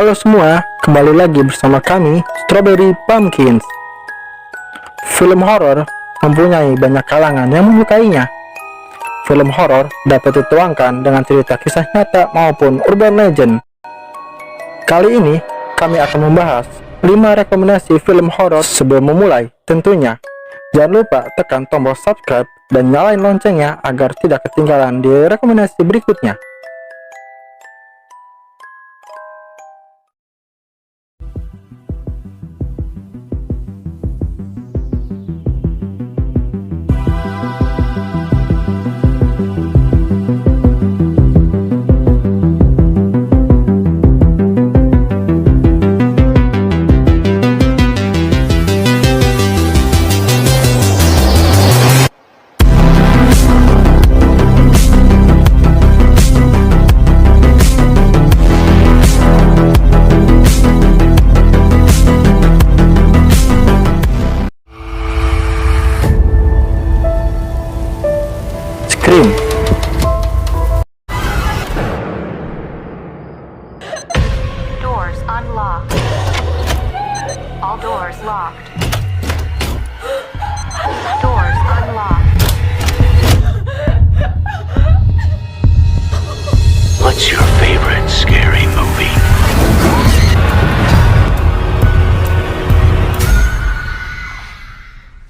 Halo semua, kembali lagi bersama kami, Strawberry Pumpkins. Film horor mempunyai banyak kalangan yang menyukainya. Film horor dapat dituangkan dengan cerita kisah nyata maupun urban legend. Kali ini, kami akan membahas 5 rekomendasi film horor. Sebelum memulai, tentunya jangan lupa tekan tombol subscribe dan nyalain loncengnya agar tidak ketinggalan di rekomendasi berikutnya. Scream. Doors unlocked. All doors locked. Doors unlocked. What's your favorite scary movie?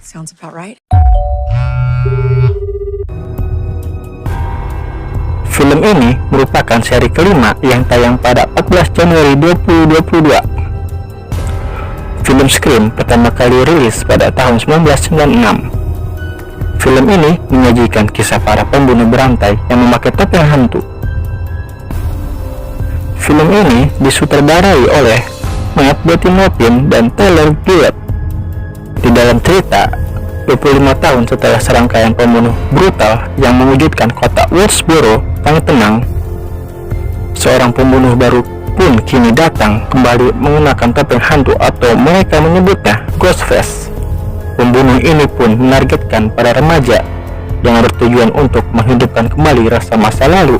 Sounds about right. Film ini merupakan seri kelima yang tayang pada 14 Januari 2022. Film Scream pertama kali rilis pada tahun 1996. Film ini menyajikan kisah para pembunuh berantai yang memakai topeng hantu. Film ini disutradarai oleh Matt Bettinelli dan Taylor Gillett. Di dalam cerita, 25 tahun setelah serangkaian pembunuh brutal yang mewujudkan kota Woodsboro yang tenang, seorang pembunuh baru pun kini datang kembali mengenakan topeng hantu atau mereka menyebutnya Ghostface. Pembunuh ini pun menargetkan para remaja yang bertujuan untuk menghidupkan kembali rasa masa lalu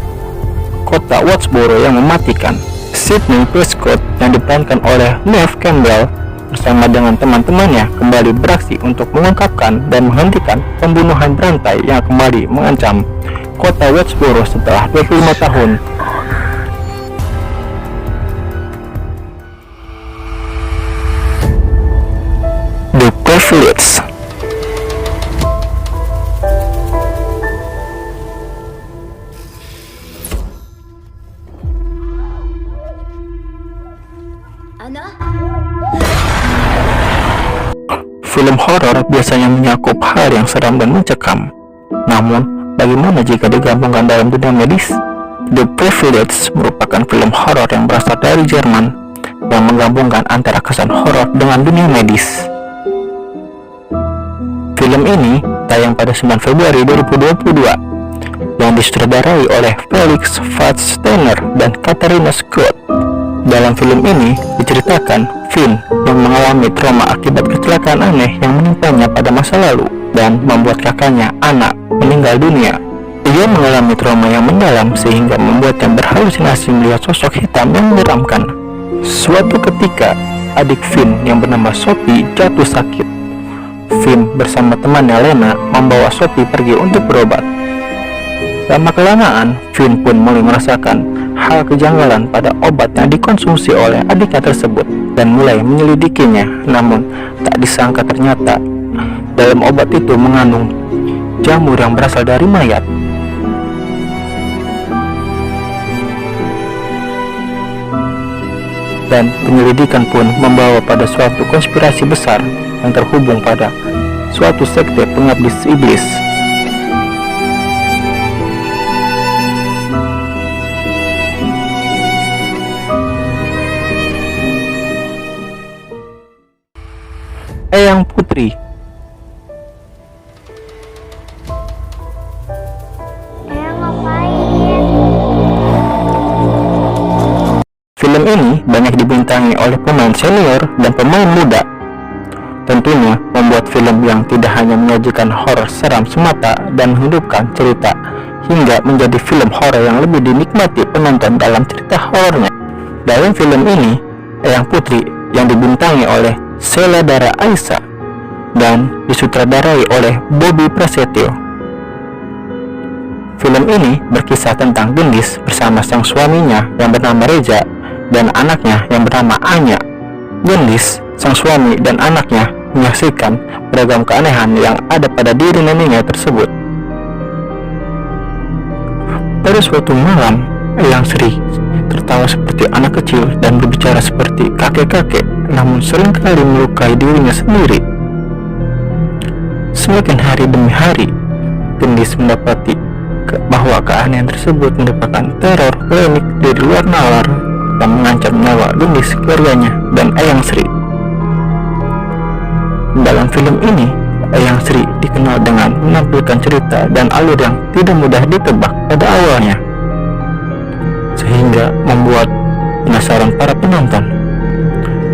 kota Woodsboro yang mematikan. Sidney Prescott yang diperankan oleh Neve Campbell bersama dengan teman-temannya kembali beraksi untuk mengungkapkan dan menghentikan pembunuhan berantai yang kembali mengancam kota Woodsboro setelah 25 tahun. The Privileged. Film horor biasanya menyakup hal yang seram dan mencekam. Namun, bagaimana jika digabungkan dalam dunia medis? The Privileged merupakan film horor yang berasal dari Jerman yang menggabungkan antara kesan horor dengan dunia medis. Film ini tayang pada 9 Februari 2022 yang disutradarai oleh Felix Fassbender dan Katharina Scott. Dalam film ini diceritakan Finn yang mengalami trauma akibat kecelakaan aneh yang menimpanya pada masa lalu dan membuat kakaknya, Anna, meninggal dunia. Ia mengalami trauma yang mendalam sehingga membuatnya berhalusinasi melihat sosok hitam yang menyeramkan. Suatu ketika, adik Finn yang bernama Sophie jatuh sakit. Finn bersama temannya Lena membawa Sophie pergi untuk berobat. Lama-kelamaan, Finn pun mulai merasakan hal kejanggalan pada obat yang dikonsumsi oleh adiknya tersebut dan mulai menyelidikinya. Namun, tak disangka ternyata dalam obat itu mengandung jamur yang berasal dari mayat. Dan penyelidikan pun membawa pada suatu konspirasi besar yang terhubung pada suatu sekte pengabdi iblis. Eyang Putri. Film ini banyak dibintangi oleh pemain senior dan pemain muda. Tentunya membuat film yang tidak hanya menyajikan horor seram semata dan menghidupkan cerita, hingga menjadi film horor yang lebih dinikmati penonton dalam cerita horornya. Dalam film ini, Eyang Putri yang dibintangi oleh Sheila Dara Aisha dan disutradarai oleh Bobby Prasetyo. Film ini berkisah tentang Gendis bersama sang suaminya yang bernama Reza dan anaknya yang bernama Anya. Gendis, sang suami dan anaknya menyaksikan beragam keanehan yang ada pada diri neneknya tersebut. Pada suatu malam, Eyang Sri tertawa seperti anak kecil dan berbicara seperti kakek-kakek, namun seringkali melukai dirinya sendiri. Semakin hari demi hari, Gendis mendapati bahwa keanehan tersebut merupakan teror klinik dari luar nalar yang mengancam nyawa Gendis, keluarganya, dan Eyang Sri. Dalam film ini, Eyang Sri dikenal dengan menampilkan cerita dan alur yang tidak mudah ditebak pada awalnya, sehingga membuat penasaran para penonton.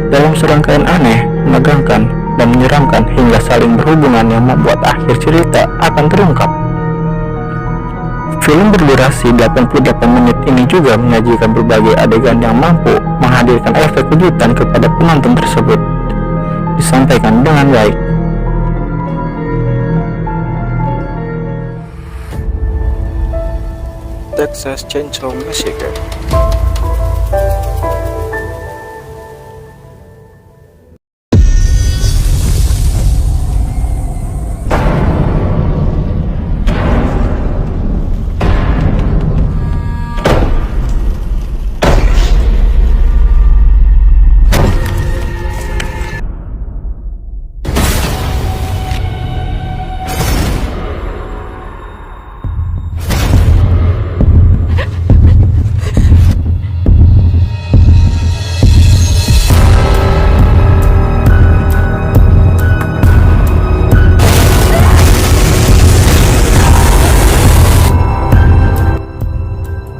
Dalam serangkaian aneh, menegangkan, dan menyeramkan hingga saling berhubungan yang membuat akhir cerita akan terungkap. Film berdurasi 88 menit ini juga menyajikan berbagai adegan yang mampu menghadirkan efek kejutan kepada penonton tersebut. Disampaikan dengan baik. Texas Chainsaw Massacre.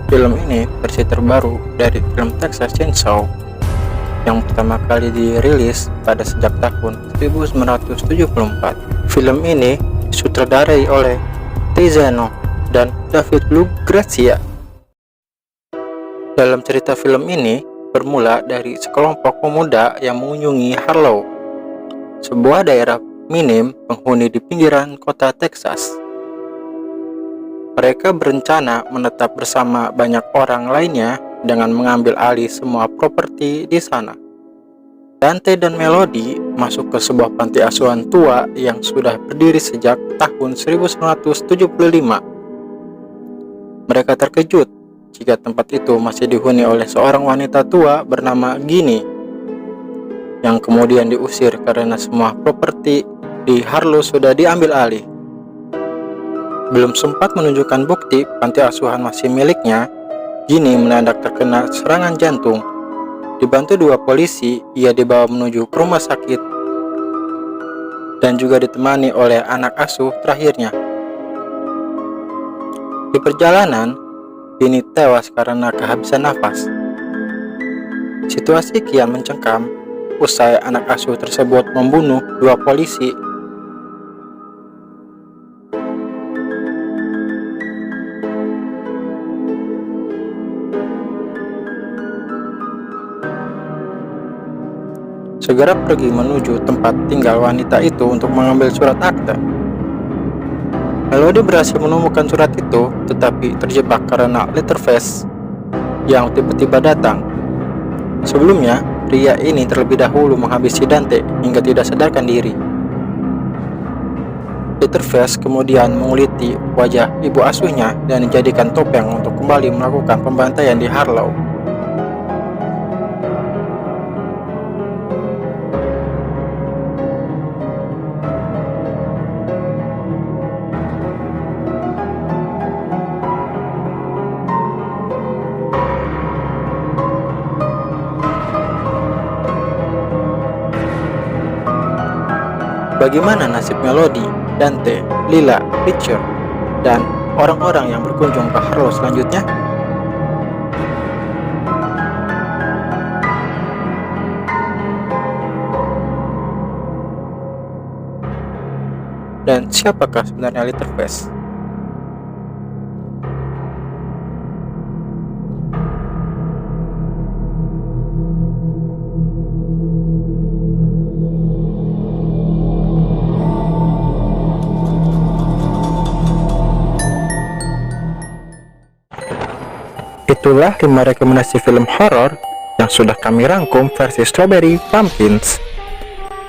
Film ini versi terbaru dari film Texas Chainsaw yang pertama kali dirilis pada sejak tahun 1974. Film ini disutradarai oleh Tizano dan David Lugrazia. Dalam cerita film ini bermula dari sekelompok pemuda yang mengunjungi Harlow, sebuah daerah minim penghuni di pinggiran kota Texas. Mereka berencana menetap bersama banyak orang lainnya dengan mengambil alih semua properti di sana. Dante dan Melody masuk ke sebuah panti asuhan tua yang sudah berdiri sejak tahun 1975. Mereka terkejut jika tempat itu masih dihuni oleh seorang wanita tua bernama Ginny, yang kemudian diusir karena semua properti di Harlow sudah diambil alih. Belum sempat menunjukkan bukti panti asuhan masih miliknya, Ginny mendadak terkena serangan jantung. Dibantu dua polisi, ia dibawa menuju ke rumah sakit dan juga ditemani oleh anak asuh terakhirnya. Di perjalanan, Ginny tewas karena kehabisan nafas. Situasi kian mencekam usai anak asuh tersebut membunuh dua polisi. Segera pergi menuju tempat tinggal wanita itu untuk mengambil surat akta. Melody berhasil menemukan surat itu, tetapi terjebak karena Leatherface yang tiba-tiba datang. Sebelumnya, pria ini terlebih dahulu menghabisi Dante hingga tidak sadarkan diri. Leatherface kemudian menguliti wajah ibu asuhnya dan dijadikan topeng untuk kembali melakukan pembantaian di Harlow. Bagaimana nasib Melody, Dante, Lila, Richard, dan orang-orang yang berkunjung ke Harlow selanjutnya? Dan siapakah sebenarnya Leatherface? itulah 5 rekomendasi film horor yang sudah kami rangkum versi Strawberry Pumpkins.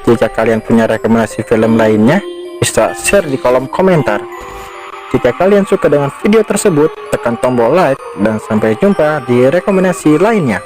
Jika kalian punya rekomendasi film lainnya, bisa share di kolom komentar. Jika kalian suka dengan video tersebut, tekan tombol like dan sampai jumpa di rekomendasi lainnya.